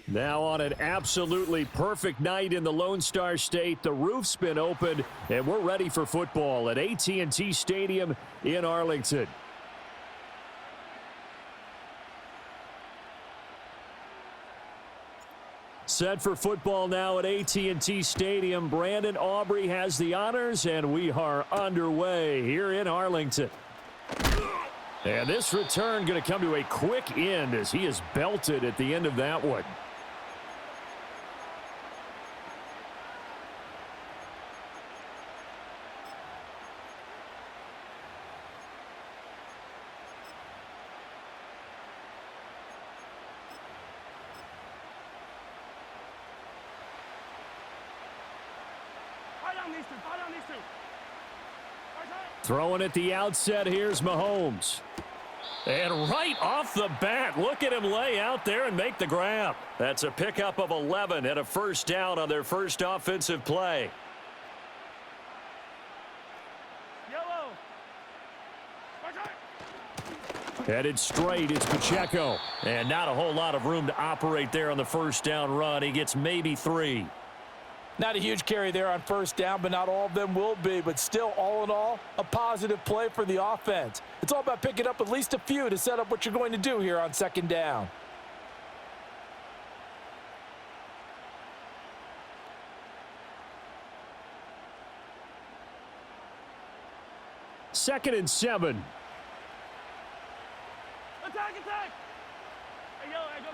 Now on an absolutely perfect night in the Lone Star State, the roof's been opened, and we're ready for football at AT&T Stadium in Arlington. Set for football now at AT&T Stadium. Brandon Aubrey has the honors, and we are underway here in Arlington. And this return going to come to a quick end as he is belted at the end of that one. Throwing at the outset, here's Mahomes. And right off the bat, look at him lay out there and make the grab. That's a pickup of 11 and a first down on their first offensive play. Headed straight, it's Pacheco. And not a whole lot of room to operate there on the first down run. He gets maybe 3. Not a huge carry there on first down, but not all of them will be. But still, all in all, a positive play for the offense. It's all about picking up at least a few to set up what you're going to do here on second down. Second and 7. Attack, attack! Hey, yellow, hey, go.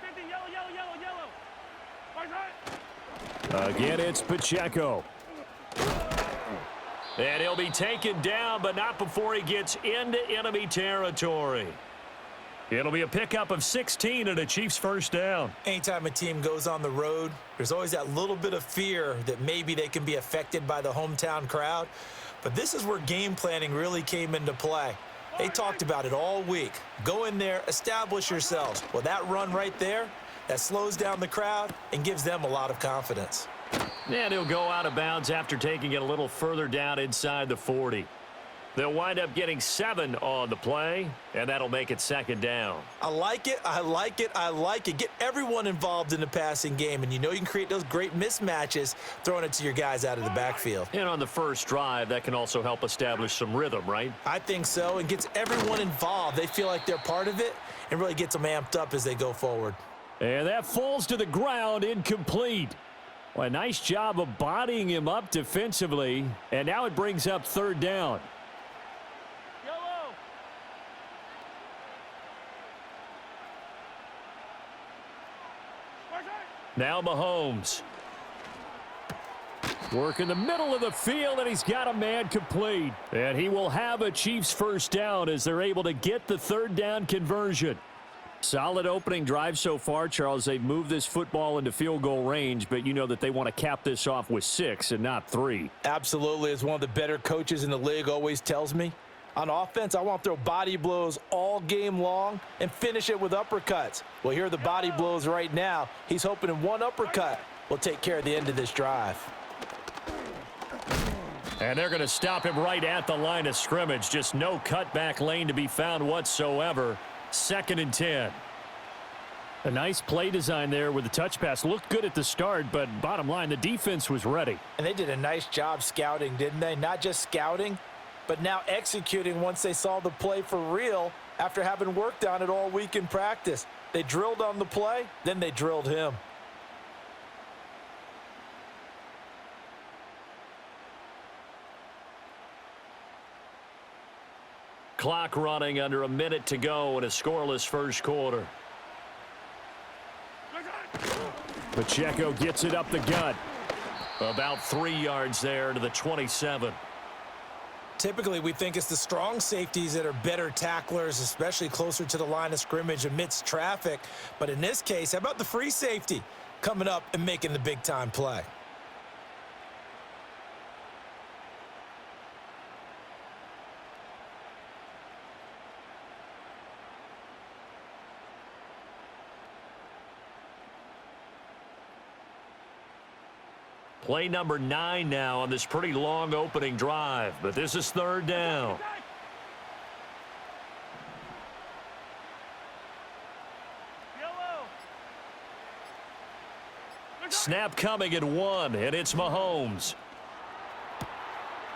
15, yellow. Again, it's Pacheco. And he'll be taken down, but not before he gets into enemy territory. It'll be a pickup of 16 and a Chiefs first down. Anytime a team goes on the road, there's always that little bit of fear that maybe they can be affected by the hometown crowd. But this is where game planning really came into play. They talked about it all week. Go in there, establish yourselves. Well, that run right there, that slows down the crowd and gives them a lot of confidence. And he'll go out of bounds after taking it a little further down inside the 40. They'll wind up getting 7 on the play, and that'll make it second down. I like it. Get everyone involved in the passing game, and you know you can create those great mismatches throwing it to your guys out of the backfield. And on the first drive, that can also help establish some rhythm, right? I think so, and gets everyone involved. They feel like they're part of it and really gets them amped up as they go forward. And that falls to the ground, incomplete. Well, a nice job of bodying him up defensively, and now it brings up third down. Yellow. Now Mahomes. Work in the middle of the field, and he's got a man complete. And he will have a Chiefs first down as they're able to get the third down conversion. Solid opening drive so far, Charles. They've moved this football into field goal range, but you know that they want to cap this off with 6 and not 3. Absolutely. As one of the better coaches in the league always tells me, on offense, I want to throw body blows all game long and finish it with uppercuts. Well, here are the body blows right now. He's hoping in one uppercut will take care of the end of this drive. And they're going to stop him right at the line of scrimmage. Just no cutback lane to be found whatsoever. Second and 10. A nice play design there with the touch pass. Looked good at the start, but bottom line, the defense was ready. And they did a nice job scouting, didn't they? Not just scouting, but now executing once they saw the play for real after having worked on it all week in practice. They drilled on the play, then they drilled him. Clock running, under a minute to go in a scoreless first quarter. Pacheco gets it up the gut. About 3 yards there to the 27. Typically, we think it's the strong safeties that are better tacklers, especially closer to the line of scrimmage amidst traffic. But in this case, how about the free safety coming up and making the big-time play? Play number 9 now on this pretty long opening drive, but this is third down. snap coming at 1, and it's Mahomes.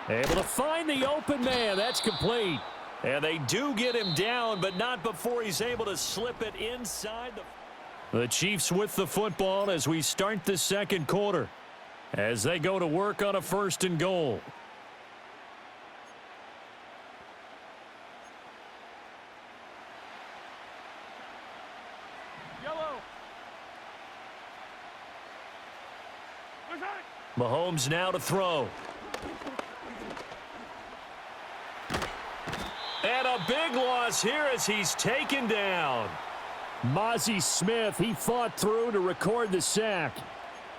Able to find the open man. That's complete. And they do get him down, but not before he's able to slip it inside the Chiefs with the football as we start the second quarter, as they go to work on a 1st and goal. Yellow. Mahomes now to throw. And a big loss here as he's taken down. Mozzie Smith, he fought through to record the sack.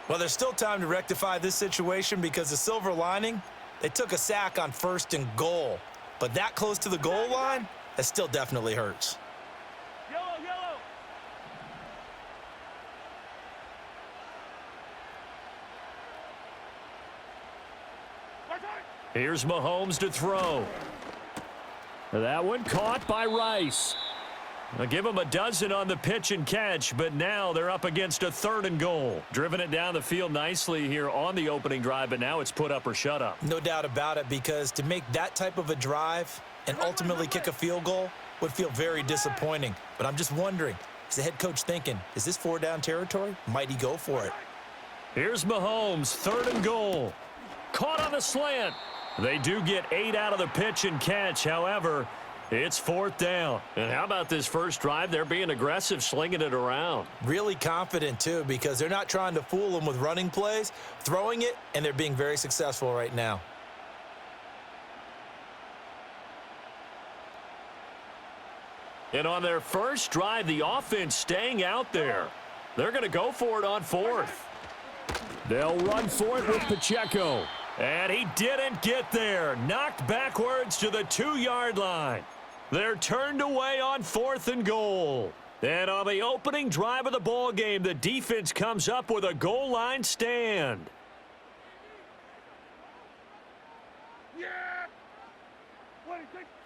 Well, there's still time to rectify this situation because the silver lining, they took a sack on 1st and goal. But that close to the goal line, that still definitely hurts. Yellow, yellow. Here's Mahomes to throw. That one caught by Rice. They'll give him a dozen on the pitch and catch, but now they're up against a 3rd and goal. Driven it down the field nicely here on the opening drive, but now it's put up or shut up. No doubt about it, because to make that type of a drive and ultimately kick a field goal would feel very disappointing. But I'm just wondering, is the head coach thinking, is this 4-down territory? Might he go for it? Here's Mahomes, 3rd and goal. Caught on the slant. They do get 8 out of the pitch and catch. However, it's 4th down. And how about this first drive? They're being aggressive, slinging it around. Really confident, too, because they're not trying to fool them with running plays, throwing it, and they're being very successful right now. And on their first drive, the offense staying out there. They're going to go for it on 4th. They'll run for it with Pacheco. And he didn't get there. Knocked backwards to the 2-yard line. They're turned away on 4th and goal. And on the opening drive of the ball game, the defense comes up with a goal line stand.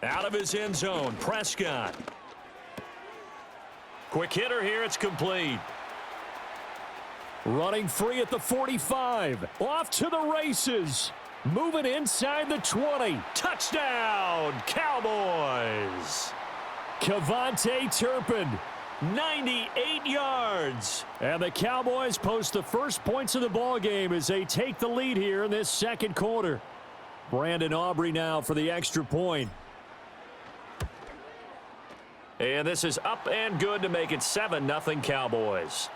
Out of his end zone, Prescott. Quick hitter here, it's complete. Running free at the 45. Off to the races. Moving inside the 20. Touchdown, Cowboys. Kevontae Turpin. 98 yards. And the Cowboys post the first points of the ball game as they take the lead here in this second quarter. Brandon Aubrey now for the extra point. And this is up and good to make it 7-0 Cowboys.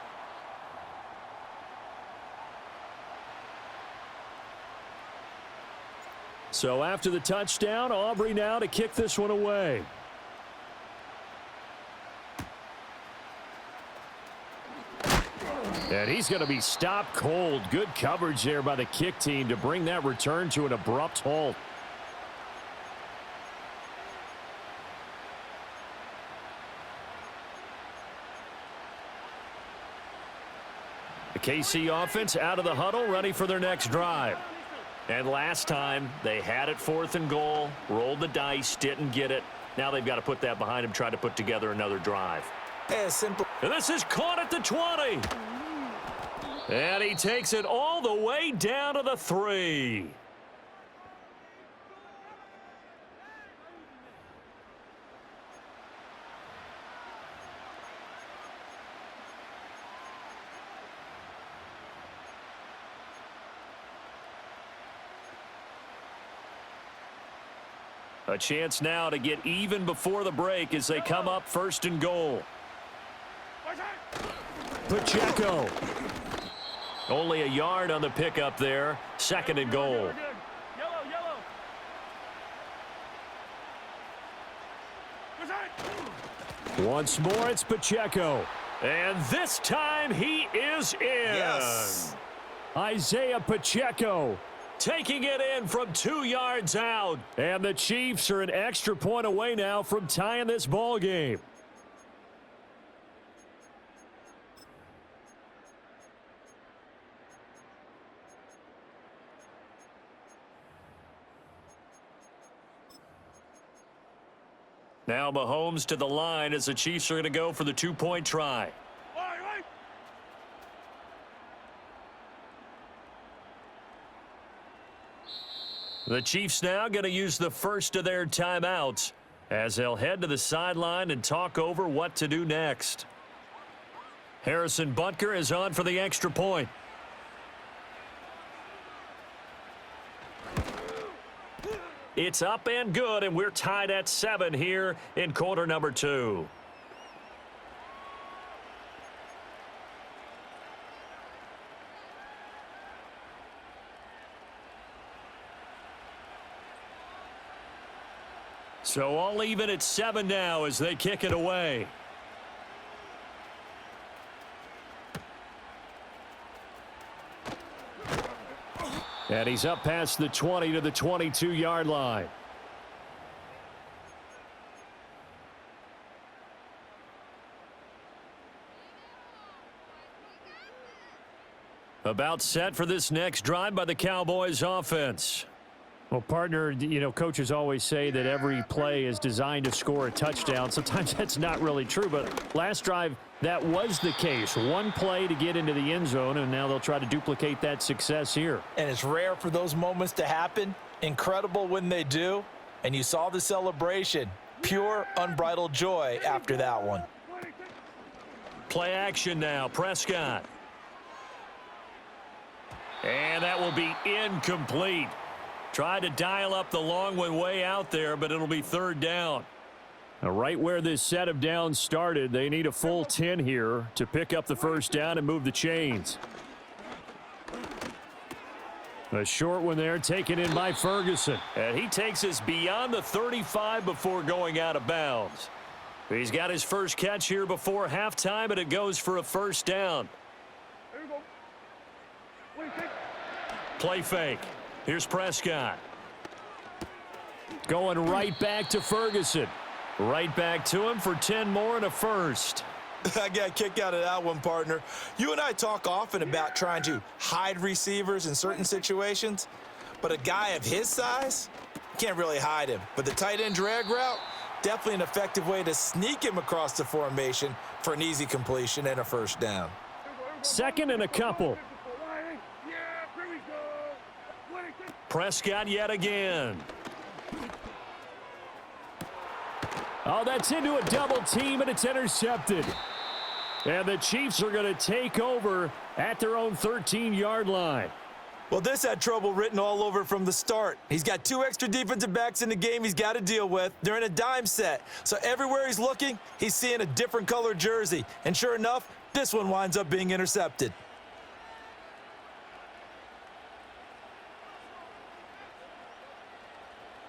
So after the touchdown, Aubrey now to kick this one away. And he's going to be stopped cold. Good coverage there by the kick team to bring that return to an abrupt halt. The KC offense out of the huddle, ready for their next drive. And last time, they had it 4th and goal, rolled the dice, didn't get it. Now they've got to put that behind them, try to put together another drive. Simple. And this is caught at the 20. And he takes it all the way down to the 3. A chance now to get even before the break as they come up 1st and goal. Pacheco. Only a yard on the pickup there. 2nd and goal. Yellow, yellow. Once more, it's Pacheco. And this time he is in. Yes. Isaiah Pacheco. Taking it in from 2 yards out. And the Chiefs are an extra point away now from tying this ball game. Now Mahomes to the line as the Chiefs are going to go for the 2-point try. The Chiefs now going to use the first of their timeouts as they'll head to the sideline and talk over what to do next. Harrison Butker is on for the extra point. It's up and good, and we're tied at 7 here in quarter number 2. So all even at 7 now as they kick it away. And he's up past the 20 to the 22-yard line. About set for this next drive by the Cowboys offense. Well, partner, you know, coaches always say that every play is designed to score a touchdown. Sometimes that's not really true, but last drive, that was the case. One play to get into the end zone, and now they'll try to duplicate that success here. And it's rare for those moments to happen. Incredible when they do. And you saw the celebration. Pure, unbridled joy after that one. Play action now, Prescott. And that will be incomplete. Tried to dial up the long one way out there, but it'll be third down. Now, right where this set of downs started, they need a full 10 here to pick up the first down and move the chains. A short one there, taken in by Ferguson. And he takes us beyond the 35 before going out of bounds. He's got his first catch here before halftime, and it goes for a first down. There you go. Wait, take. Play fake. Here's Prescott. Going right back to Ferguson. Right back to him for 10 more and a first. I got a kick out of that one, partner. You and I talk often about trying to hide receivers in certain situations, but a guy of his size, can't really hide him. But the tight end drag route, definitely an effective way to sneak him across the formation for an easy completion and a first down. Second and a couple. Prescott yet again. Oh, that's into a double team, and it's intercepted. And the Chiefs are going to take over at their own 13-yard line. Well, this had trouble written all over it from the start. He's got 2 extra defensive backs in the game he's got to deal with. They're in a dime set. So everywhere he's looking, he's seeing a different color jersey. And sure enough, this one winds up being intercepted.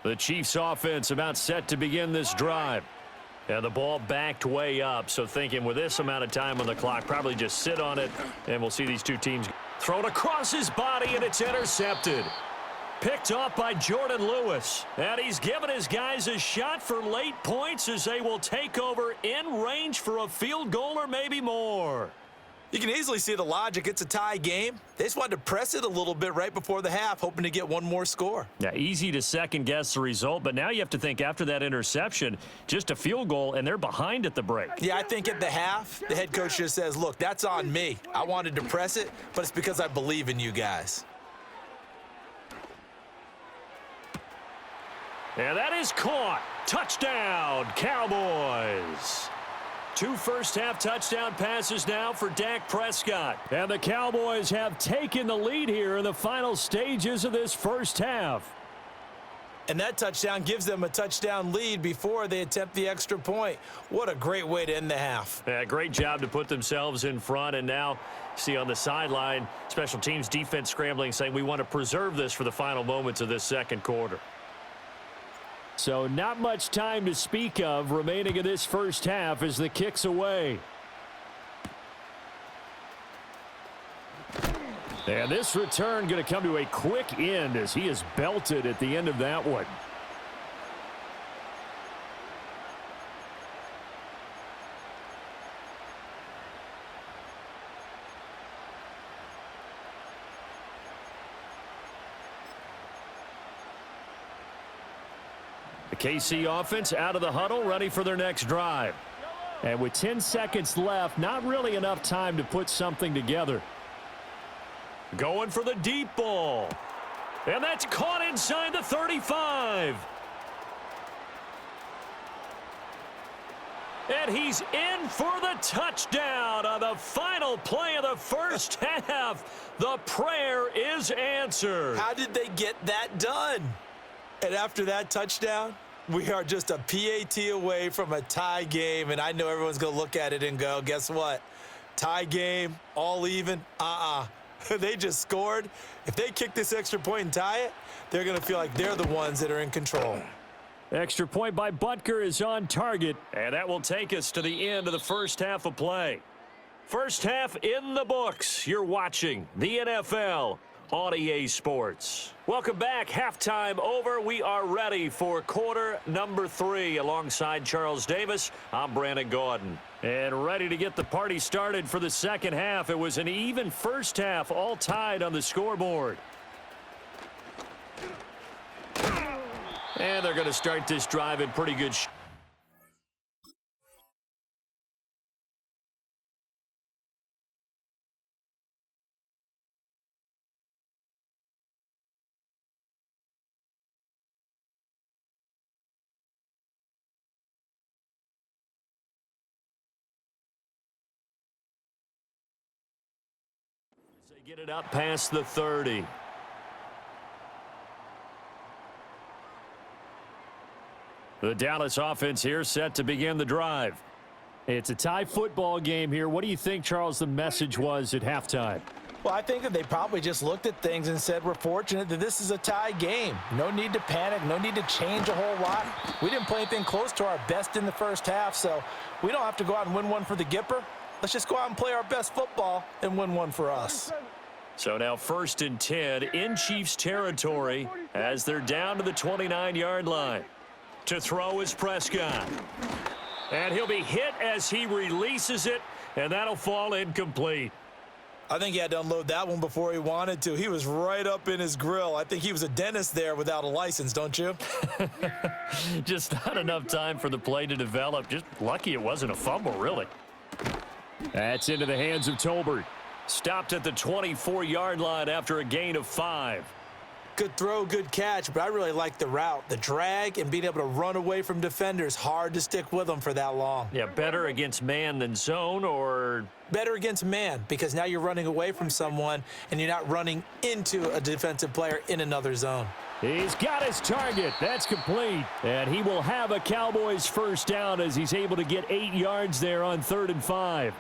The Chiefs offense about set to begin this drive. And the ball backed way up, so thinking with this amount of time on the clock, probably just sit on it, and we'll see these two teams thrown across his body, and it's intercepted. Picked off by Jordan Lewis. And he's given his guys a shot for late points as they will take over in range for a field goal or maybe more. You can easily see the logic. It's a tie game. They just wanted to press it a little bit right before the half, hoping to get one more score. Yeah, easy to second-guess the result, but now you have to think after that interception, just a field goal, and they're behind at the break. Yeah, I think at the half, the head coach just says, look, that's on me. I wanted to press it, but it's because I believe in you guys. And that is caught. Touchdown, Cowboys. 2 first-half touchdown passes now for Dak Prescott. And the Cowboys have taken the lead here in the final stages of this first half. And that touchdown gives them a touchdown lead before they attempt the extra point. What a great way to end the half. Yeah, great job to put themselves in front. And now, see on the sideline, special teams defense scrambling, saying we want to preserve this for the final moments of this second quarter. So not much time to speak of remaining in this first half as the kick's away. And this return going to come to a quick end as he is belted at the end of that one. KC offense out of the huddle, ready for their next drive. And with 10 seconds left, not really enough time to put something together. Going for the deep ball. And that's caught inside the 35. And he's in for the touchdown on the final play of the first half. The prayer is answered. How did they get that done? And after that touchdown, we are just a PAT away from a tie game, and I know everyone's going to look at it and go, guess what? Tie game, all even? They just scored. If they kick this extra point and tie it, they're going to feel like they're the ones that are in control. Extra point by Butker is on target. And that will take us to the end of the first half of play. First half in the books. You're watching the NFL on EA Sports. Welcome back. Halftime over. We are ready for quarter number 3. Alongside Charles Davis, I'm Brandon Gaudin. And ready to get the party started for the second half. It was an even first half, all tied on the scoreboard. And they're going to start this drive in pretty good shape. They get it up past the 30. The Dallas offense here set to begin the drive. It's a tie football game here. What do you think, Charles, the message was at halftime? Well, I think that they probably just looked at things and said, we're fortunate that this is a tie game. No need to panic. No need to change a whole lot. We didn't play anything close to our best in the first half, so we don't have to go out and win one for the Gipper. Let's just go out and play our best football and win one for us. So now 1st and 10 in Chiefs territory as they're down to the 29-yard line. To throw is Prescott. And he'll be hit as he releases it, and that'll fall incomplete. I think he had to unload that one before he wanted to. He was right up in his grill. I think he was a dentist there without a license, don't you? Just not enough time for the play to develop. Just lucky it wasn't a fumble, really. That's into the hands of Tolbert. Stopped at the 24-yard line after a gain of 5. Good throw, good catch, but I really like the route. The drag and being able to run away from defenders, hard to stick with them for that long. Yeah, better against man than zone, or? Better against man, because now you're running away from someone and you're not running into a defensive player in another zone. He's got his target. That's complete. And he will have a Cowboys first down as he's able to get 8 yards there on 3rd and 5.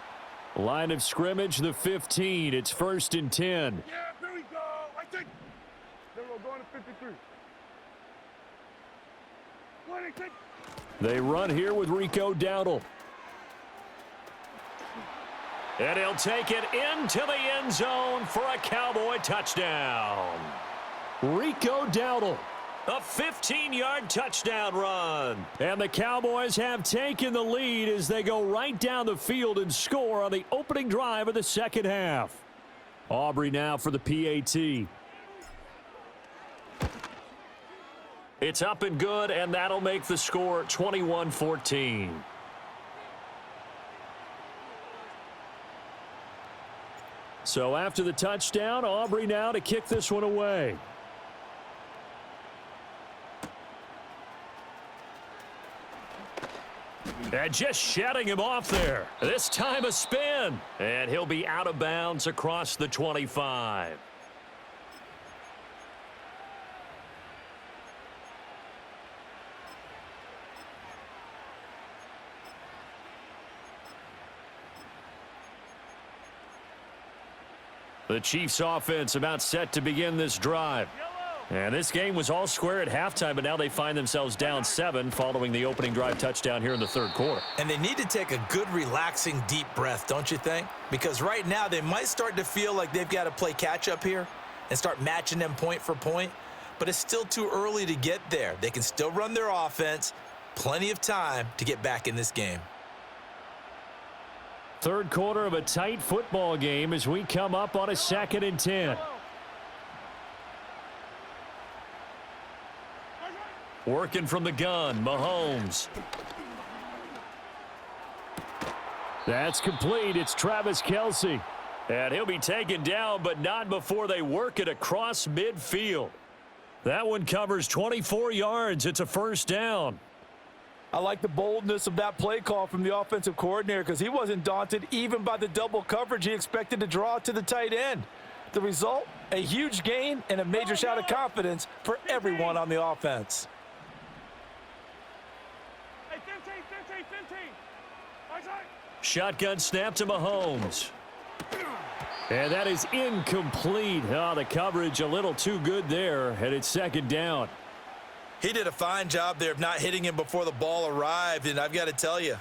Line of scrimmage, the 15. It's 1st and 10. Yeah, there we go. I think. There we go, going to 53. 26. They run here with Rico Dowdle. And he'll take it into the end zone for a Cowboy touchdown. Rico Dowdle. A 15-yard touchdown run. And the Cowboys have taken the lead as they go right down the field and score on the opening drive of the second half. Aubrey now for the PAT. It's up and good, and that'll make the score 21-14. So after the touchdown, Aubrey now to kick this one away. And just shutting him off there. This time a spin. And he'll be out of bounds across the 25. The Chiefs offense about set to begin this drive. And this game was all square at halftime, but now they find themselves down 7 following the opening drive touchdown here in the third quarter. And they need to take a good, relaxing, deep breath, don't you think? Because right now they might start to feel like they've got to play catch-up here and start matching them point for point. But it's still too early to get there. They can still run their offense. Plenty of time to get back in this game. Third quarter of a tight football game as we come up on a 2nd and 10. Working from the gun, Mahomes. That's complete. It's Travis Kelce. And he'll be taken down, but not before they work it across midfield. That one covers 24 yards. It's a first down. I like the boldness of that play call from the offensive coordinator because he wasn't daunted even by the double coverage he expected to draw to the tight end. The result, a huge gain and a major shot of confidence for everyone on the offense. Hey, 15. Shotgun snap to Mahomes. And that is incomplete. Oh, the coverage a little too good there, and it's second down. He did a fine job there of not hitting him before the ball arrived, and I've got to tell you,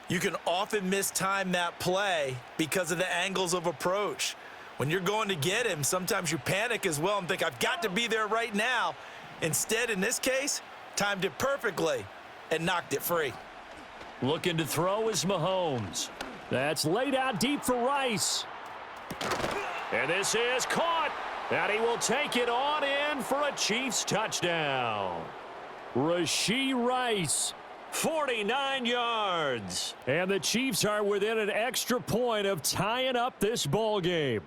you can often mistime that play because of the angles of approach. When you're going to get him, sometimes you panic as well and think, I've got to be there right now. Instead, in this case, timed it perfectly and knocked it free. Looking to throw is Mahomes. That's laid out deep for Rice. And this is caught. And he will take it on in for a Chiefs touchdown. Rashee Rice, 49 yards. And the Chiefs are within an extra point of tying up this ball game.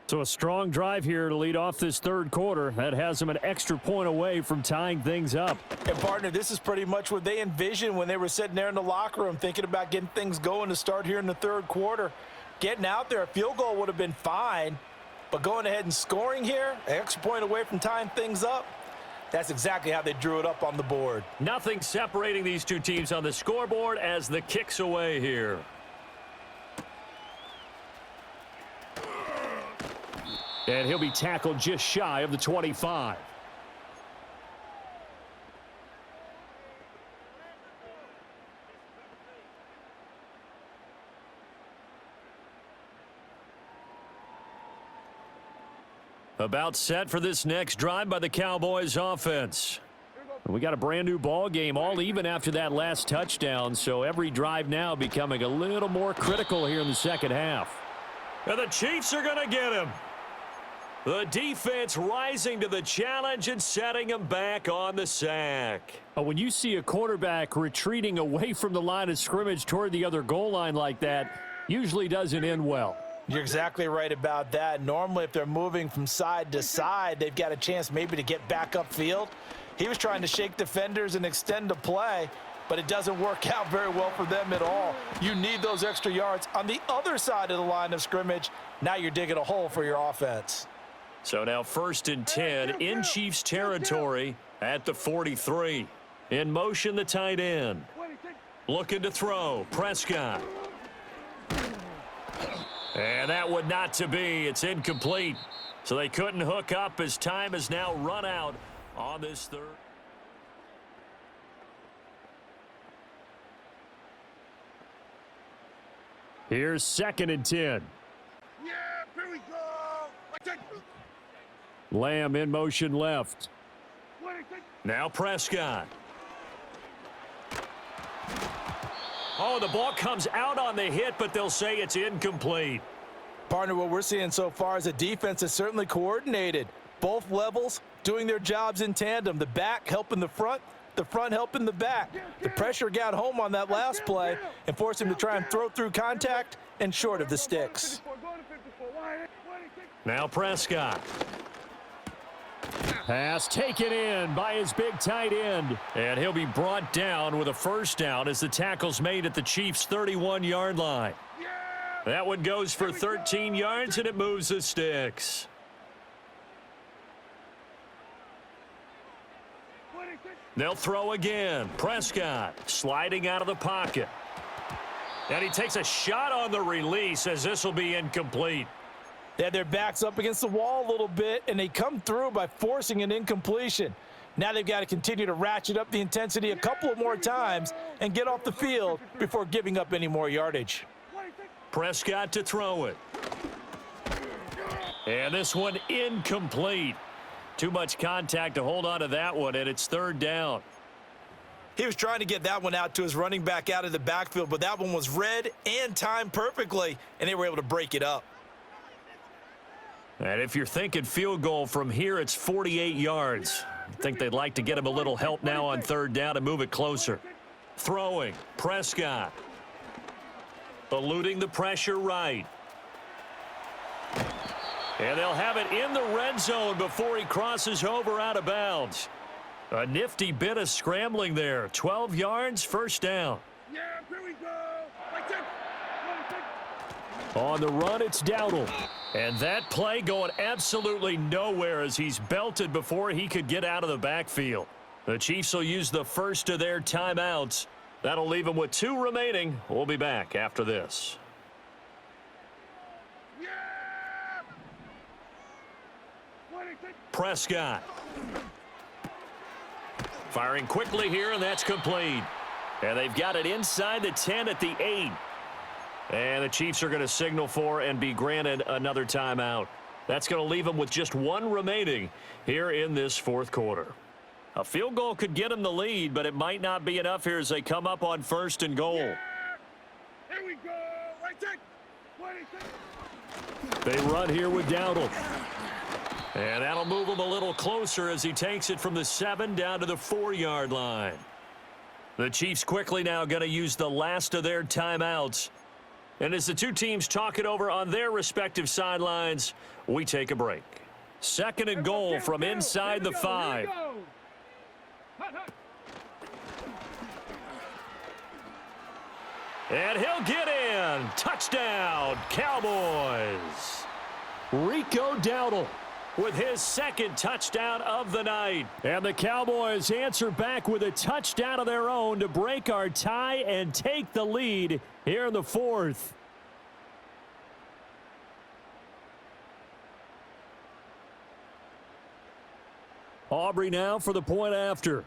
So a strong drive here to lead off this third quarter. That has them an extra point away from tying things up. And, partner, this is pretty much what they envisioned when they were sitting there in the locker room thinking about getting things going to start here in the third quarter. Getting out there, a field goal would have been fine. But going ahead and scoring here, an extra point away from tying things up, that's exactly how they drew it up on the board. Nothing separating these two teams on the scoreboard as the kick's away here. And he'll be tackled just shy of the 25. About set for this next drive by the Cowboys offense. We got a brand new ball game, all even after that last touchdown, so every drive now becoming a little more critical here in the second half. And the Chiefs are going to get him. The defense rising to the challenge and setting him back on the sack. When you see a quarterback retreating away from the line of scrimmage toward the other goal line like that, usually doesn't end well. You're exactly right about that. Normally, if they're moving from side to side, they've got a chance maybe to get back upfield. He was trying to shake defenders and extend the play, but it doesn't work out very well for them at all. You need those extra yards on the other side of the line of scrimmage. Now you're digging a hole for your offense. So now 1st and 10 in Chiefs territory at the 43. In motion, the tight end. Looking to throw. Prescott. And that would not to be. It's incomplete. So they couldn't hook up as time has now run out on this third. Here's 2nd and 10. Yeah, here we go. Lamb in motion left. Now Prescott. Oh, the ball comes out on the hit, but they'll say it's incomplete. Partner, what we're seeing so far is a defense that's certainly coordinated. Both levels doing their jobs in tandem. The back helping the front helping the back. The pressure got home on that last play and forced him to try and throw through contact and short of the sticks. Now Prescott. Pass taken in by his big tight end. And he'll be brought down with a first down as the tackle's made at the Chiefs' 31-yard line. That one goes for 13 yards, and it moves the sticks. They'll throw again. Prescott sliding out of the pocket. And he takes a shot on the release as this will be incomplete. They had their backs up against the wall a little bit, and they come through by forcing an incompletion. Now they've got to continue to ratchet up the intensity a couple of more times and get off the field before giving up any more yardage. Prescott to throw it. And this one incomplete. Too much contact to hold on to that one, and it's 3rd down. He was trying to get that one out to his running back out of the backfield, but that one was read and timed perfectly, and they were able to break it up. And if you're thinking field goal from here, it's 48 yards. I think they'd like to get him a little help now on 3rd down and move it closer. Throwing. Prescott. Eluding the pressure right. And they'll have it in the red zone before he crosses over out of bounds. A nifty bit of scrambling there. 12 yards, first down. Yeah, here we go. Right there. On the run, it's Dowdle. And that play going absolutely nowhere as he's belted before he could get out of the backfield. The Chiefs will use the first of their timeouts. That'll leave them with 2 remaining. We'll be back after this. Yeah. Prescott. Firing quickly here, and that's complete. And they've got it inside the 10 at the 8. And the Chiefs are going to signal for and be granted another timeout. That's going to leave them with just 1 remaining here in this fourth quarter. A field goal could get them the lead, but it might not be enough here as they come up on 1st and goal. Yeah. Here we go. Right there. They run here with Dowdle. And that'll move him a little closer as he takes it from the 7 down to the 4-yard line. The Chiefs quickly now going to use the last of their timeouts. And as the 2 teams talk it over on their respective sidelines, we take a break. 2nd and goal from inside the 5. And he'll get in. Touchdown, Cowboys. Rico Dowdle with his 2nd touchdown of the night. And the Cowboys answer back with a touchdown of their own to break our tie and take the lead here in the 4th. Aubrey now for the point after.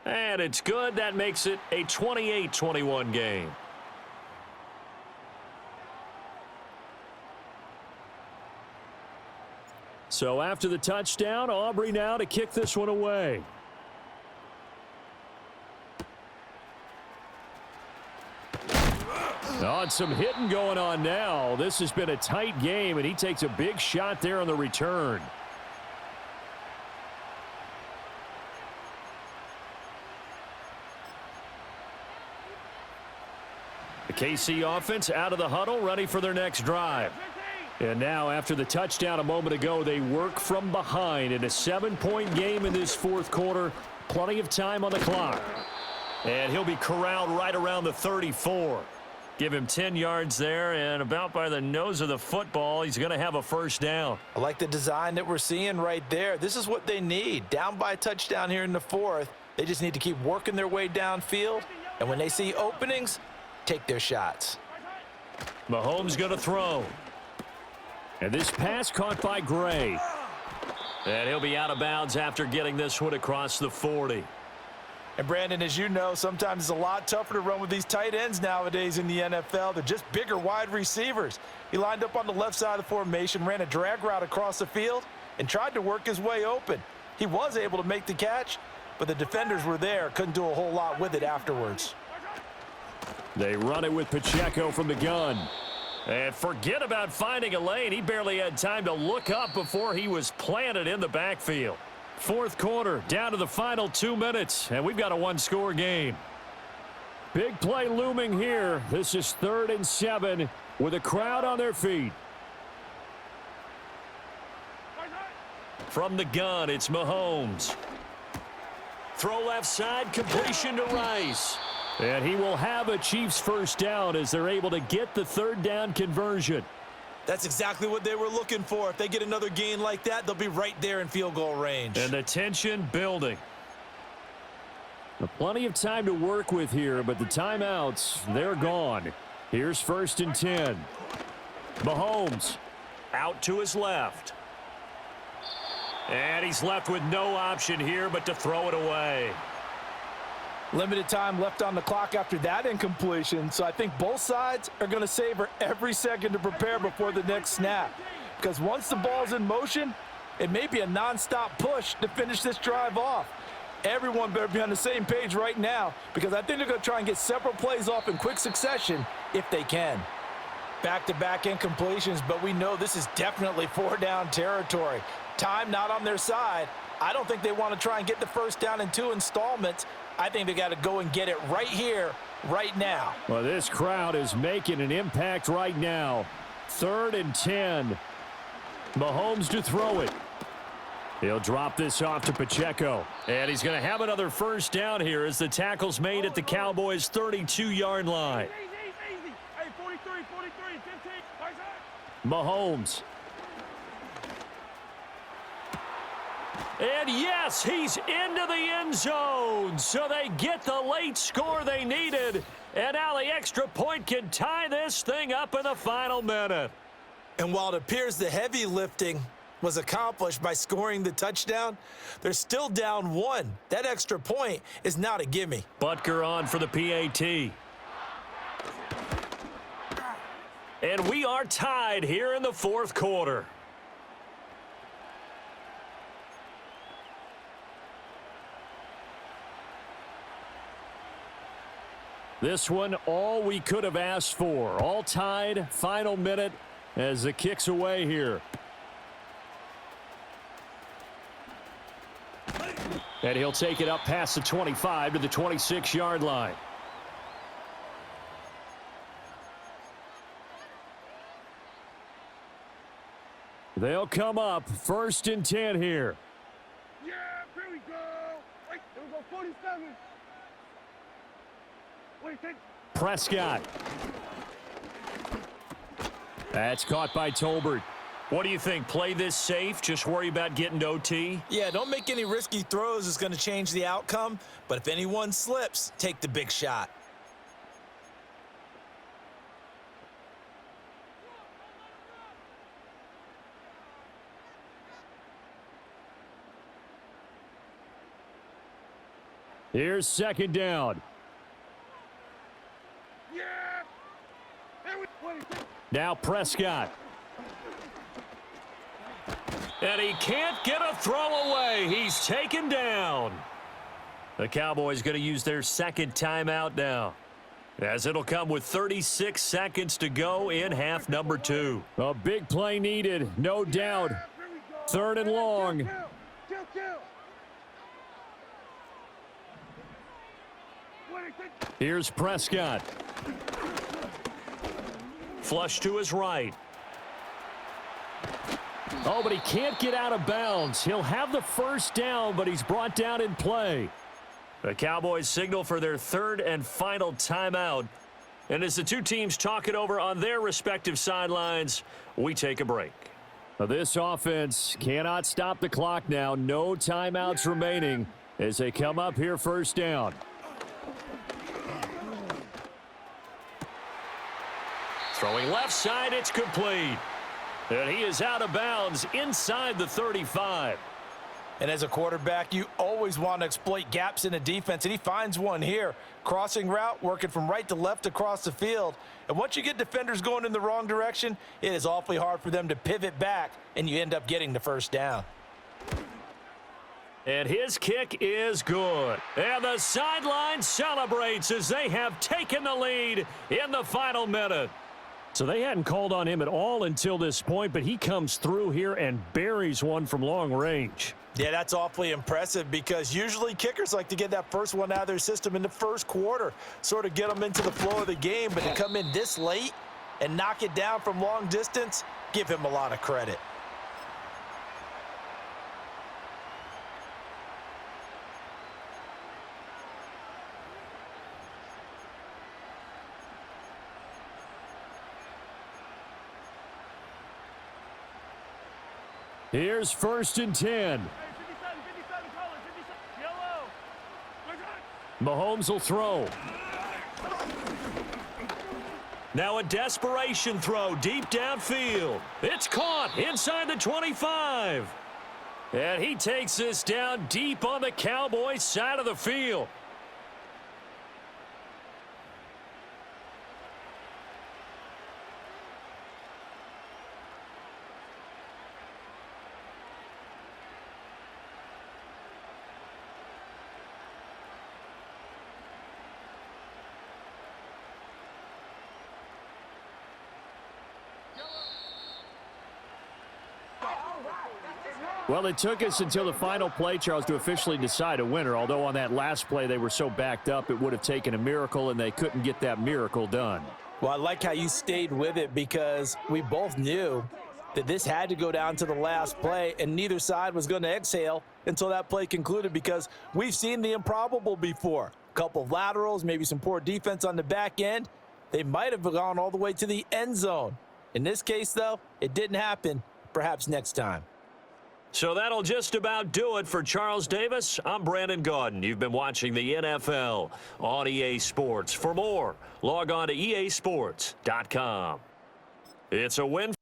And it's good. That makes it a 28-21 game. So after the touchdown, Aubrey now to kick this one away. Oh, and some hitting going on now. This has been a tight game, and he takes a big shot there on the return. The KC offense out of the huddle, ready for their next drive. And now, after the touchdown a moment ago, they work from behind in a 7-point game in this fourth quarter. Plenty of time on the clock. And he'll be corralled right around the 34. Give him 10 yards there, and about by the nose of the football, he's going to have a first down. I like the design that we're seeing right there. This is what they need. Down by a touchdown here in the 4th. They just need to keep working their way downfield. And when they see openings, take their shots. Mahomes going to throw. And this pass caught by Gray. And he'll be out of bounds after getting this one across the 40. And Brandon, as you know, sometimes it's a lot tougher to run with these tight ends nowadays in the NFL. They're just bigger wide receivers. He lined up on the left side of the formation, ran a drag route across the field, and tried to work his way open. He was able to make the catch, but the defenders were there, couldn't do a whole lot with it afterwards. They run it with Pacheco from the gun. And forget about finding a lane. He barely had time to look up before he was planted in the backfield. Fourth quarter, down to the final 2 minutes, and we've got a 1-score game. Big play looming here. This is 3rd and 7 with a crowd on their feet. From the gun, it's Mahomes. Throw left side, completion to Rice. And he will have a Chiefs first down as they're able to get the 3rd down conversion. That's exactly what they were looking for. If they get another gain like that, they'll be right there in field goal range. And the tension building. Plenty of time to work with here, but the timeouts, they're gone. Here's 1st and 10. Mahomes out to his left. And he's left with no option here but to throw it away. Limited time left on the clock after that incompletion, so I think both sides are going to savor every second to prepare before the next snap. Because once the ball's in motion, it may be a nonstop push to finish this drive off. Everyone better be on the same page right now, because I think they're going to try and get several plays off in quick succession if they can. Back-to-back incompletions, but we know this is definitely 4-down territory. Time not on their side. I don't think they want to try and get the first down in 2 installments. I think they got to go and get it right here right now. Well, this crowd is making an impact right now. 3rd and 10. Mahomes to throw it. He'll drop this off to Pacheco. And he's going to have another first down here as the tackle's made at the Cowboys' 32-yard line. Easy. Hey, 43, 15. Right side. Mahomes. And yes, he's into the end zone. So they get the late score they needed. And now the extra point can tie this thing up in the final minute. And while it appears the heavy lifting was accomplished by scoring the touchdown, they're still down 1. That extra point is not a gimme. Butker on for the PAT. And we are tied here in the 4th quarter. This one, all we could have asked for. All tied, final minute as the kick's away here. And he'll take it up past the 25 to the 26-yard line. They'll come up 1st and 10 here. Yeah, here we go. Wait, there we go, 47. Wait, take. Prescott. That's caught by Tolbert. What do you think? Play this safe? Just worry about getting to OT? Yeah, don't make any risky throws. It's going to change the outcome. But if anyone slips, take the big shot. Here's 2nd down. Yeah. Here we go. Now Prescott. And he can't get a throw away. He's taken down. The Cowboys going to use their 2nd timeout now, as it'll come with 36 seconds to go in half number 2. A big play needed, no doubt. 3rd and long. Kill. Here's Prescott. Flush to his right. Oh, but he can't get out of bounds. He'll have the first down, but he's brought down in play. The Cowboys signal for their 3rd and final timeout. And as the two teams talk it over on their respective sidelines, we take a break. Now, this offense cannot stop the clock now. No timeouts remaining as they come up here 1st down. Throwing left side, it's complete. And he is out of bounds inside the 35. And as a quarterback, you always want to exploit gaps in a defense, and he finds one here. Crossing route, working from right to left across the field. And once you get defenders going in the wrong direction, it is awfully hard for them to pivot back, and you end up getting the first down. And his kick is good. And the sideline celebrates as they have taken the lead in the final minute. So they hadn't called on him at all until this point, but he comes through here and buries one from long range. Yeah, that's awfully impressive because usually kickers like to get that first one out of their system in the 1st quarter, sort of get them into the flow of the game, but to come in this late and knock it down from long distance, give him a lot of credit. Here's 1st and 10. Hey, 57, color, 57, yellow. Mahomes will throw. Now a desperation throw deep downfield. It's caught inside the 25. And he takes this down deep on the Cowboys side of the field. Well, it took us until the final play, Charles, to officially decide a winner, although on that last play they were so backed up it would have taken a miracle, and they couldn't get that miracle done. Well, I like how you stayed with it because we both knew that this had to go down to the last play, and neither side was going to exhale until that play concluded because we've seen the improbable before. A couple of laterals, maybe some poor defense on the back end. They might have gone all the way to the end zone. In this case, though, it didn't happen. Perhaps next time. So that'll just about do it for Charles Davis. I'm Brandon Gaudin. You've been watching the NFL on EA Sports. For more, log on to easports.com. It's a win.